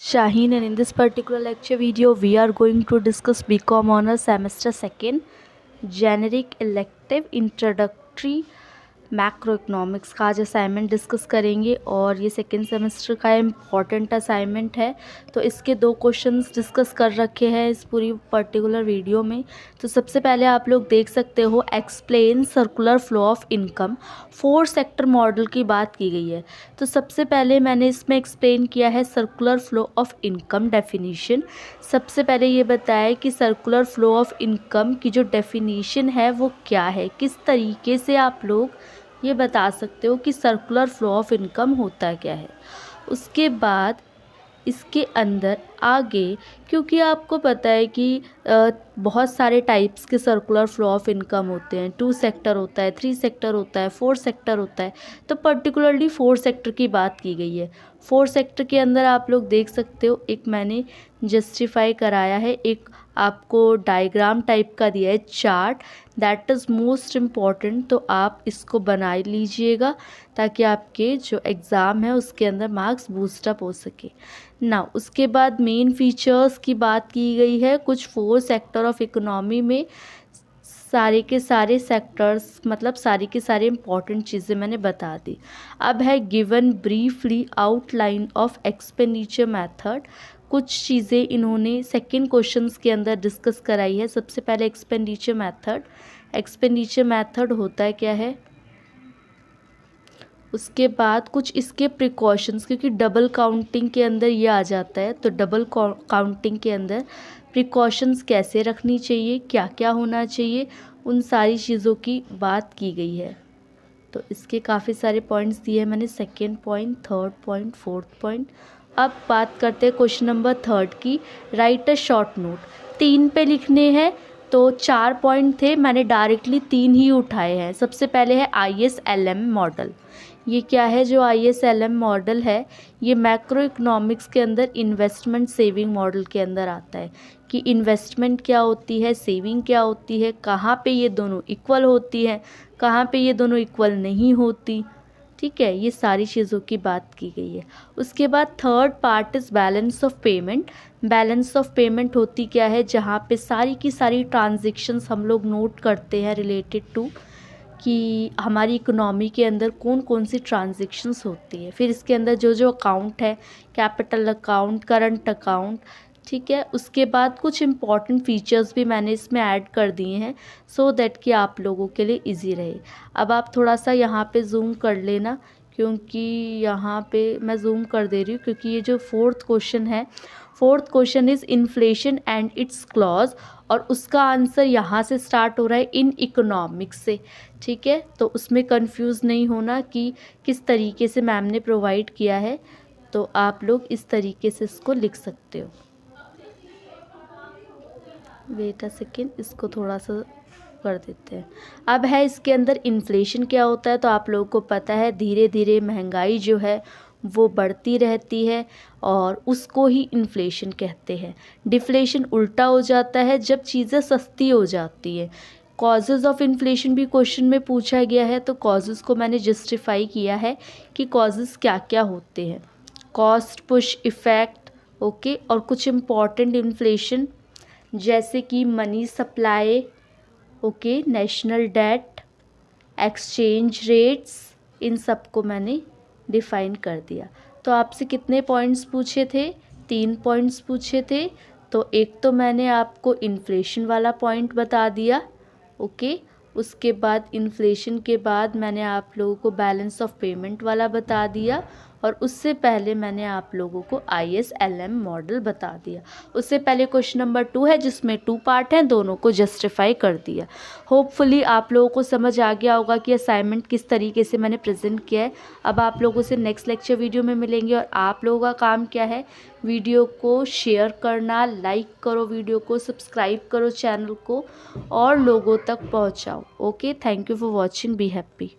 Shaheen, and in this particular lecture video we are going to discuss BCom Honors Semester 2nd Generic Elective Introductory macro economics का आज assignment discuss करेंगे और ये second semester का important assignment है। तो इसके 2 क्वेश्चंस डिस्कस कर रखे हैं इस पूरी पर्टिकुलर वीडियो में। तो सबसे पहले आप लोग देख सकते हो explain circular flow of income, 4 sector model की बात की गई है। तो सबसे पहले मैंने इसमें एक्सप्लेन किया है circular flow of income definition. सबसे पहले ये बताया कि सर्कुलर फ्लो ऑफ इनकम की जो डेफिनीशन है वो क्या है, किस तरीके से आप लोग ये बता सकते हो कि सर्कुलर फ्लो ऑफ इनकम होता क्या है। उसके बाद इसके अंदर आगे, क्योंकि आपको पता है कि बहुत सारे टाइप्स के सर्कुलर फ्लो ऑफ इनकम होते हैं, 2 सेक्टर होता है, 3 सेक्टर होता है, 4 सेक्टर होता है। तो पर्टिकुलरली 4 सेक्टर की बात की गई है। 4 सेक्टर के अंदर आप लोग देख सकते हो, एक मैंने जस्टिफाई कराया है, एक आपको डायग्राम टाइप का दिया है chart, that is most important. तो आप इसको बना लीजिएगा ताकि आपके जो एग्ज़ाम है उसके अंदर मार्क्स बूस्टअप हो सके ना। उसके बाद मेन फीचर्स की बात की गई है। कुछ 4 सेक्टर ऑफ इकोनॉमी में सारे के सारे सेक्टर्स, मतलब सारी के सारे इम्पॉर्टेंट चीज़ें मैंने बता दी। अब है given briefly outline of expenditure method. कुछ चीज़ें इन्होंने सेकंड क्वेश्चंस के अंदर डिस्कस कराई है। सबसे पहले एक्सपेंडिचर मेथड। एक्सपेंडिचर मेथड होता है क्या है, उसके बाद कुछ इसके प्रिकॉशंस, क्योंकि डबल काउंटिंग के अंदर ये आ जाता है। तो डबल काउंटिंग के अंदर प्रिकॉशंस कैसे रखनी चाहिए, क्या क्या होना चाहिए, उन सारी चीज़ों की बात की गई है। तो इसके काफ़ी सारे पॉइंट्स दिए हैं मैंने, second point, third point, fourth point. अब बात करते हैं क्वेश्चन नंबर 3 की। Right a short note. 3 पे लिखने हैं, तो 4 पॉइंट थे, मैंने डायरेक्टली 3 ही उठाए हैं। सबसे पहले है ISLM मॉडल। ये क्या है जो ISLM मॉडल है, ये मैक्रो इकोनॉमिक्स के अंदर इन्वेस्टमेंट सेविंग मॉडल के अंदर आता है कि इन्वेस्टमेंट क्या होती है, सेविंग क्या होती है, कहाँ पे ये दोनों इक्वल होती है, कहाँ पे ये दोनों इक्वल नहीं होती। ठीक है, ये सारी चीज़ों की बात की गई है। उसके बाद third part is balance of payment. Balance of payment होती क्या है, जहाँ पे सारी की सारी ट्रांजेक्शन्स हम लोग नोट करते हैं रिलेटेड टू कि हमारी इकोनॉमी के अंदर कौन कौन सी ट्रांजेक्शन्स होती है। फिर इसके अंदर जो जो अकाउंट है, कैपिटल अकाउंट, करंट अकाउंट, ठीक है। उसके बाद कुछ इम्पॉर्टेंट फीचर्स भी मैंने इसमें ऐड कर दिए हैं सो दैट कि आप लोगों के लिए इजी रहे। अब आप थोड़ा सा यहाँ पे जूम कर लेना, क्योंकि यहाँ पे मैं जूम कर दे रही हूँ क्योंकि ये जो 4th क्वेश्चन है, 4th question is inflation and it's clause, और उसका आंसर यहाँ से स्टार्ट हो रहा है इन इकोनॉमिक्स से। ठीक है, तो उसमें कंफ्यूज नहीं होना कि किस तरीके से मैम ने प्रोवाइड किया है। तो आप लोग इस तरीके से इसको लिख सकते हो। वेट अ सेकेंड, इसको थोड़ा सा कर देते हैं। अब है इसके अंदर इन्फ्लेशन क्या होता है। तो आप लोगों को पता है धीरे धीरे महंगाई जो है वो बढ़ती रहती है और उसको ही इन्फ्लेशन कहते हैं। डिफ्लेशन उल्टा हो जाता है जब चीज़ें सस्ती हो जाती है। कॉजेज़ ऑफ इन्फ्लेशन भी क्वेश्चन में पूछा गया है, तो कॉजेज़ को मैंने जस्टिफाई किया है कि कॉजेज़ क्या क्या होते हैं। कॉस्ट पुश इफ़ेक्ट, ओके, और कुछ इम्पॉर्टेंट इन्फ्लेशन जैसे कि money supply, okay, national debt, exchange rates, इन सब को मैंने डिफ़ाइन कर दिया। तो आपसे कितने पॉइंट्स पूछे थे, 3 पॉइंट्स पूछे थे। तो एक तो मैंने आपको इन्फ्लेशन वाला पॉइंट बता दिया, ओके। उसके बाद इन्फ्लेशन के बाद मैंने आप लोगों को बैलेंस ऑफ पेमेंट वाला बता दिया, और उससे पहले मैंने आप लोगों को ISLM मॉडल बता दिया। उससे पहले क्वेश्चन नंबर 2 है जिसमें 2 पार्ट हैं, दोनों को जस्टिफाई कर दिया। होपफुली आप लोगों को समझ आ गया होगा कि असाइनमेंट किस तरीके से मैंने प्रेजेंट किया है। अब आप लोगों से नेक्स्ट लेक्चर वीडियो में मिलेंगे, और आप लोगों का काम क्या है, वीडियो को शेयर करना, लाइक करो वीडियो को, सब्सक्राइब करो चैनल को, और लोगों तक पहुंचाओ। Okay, thank you for watching, be happy.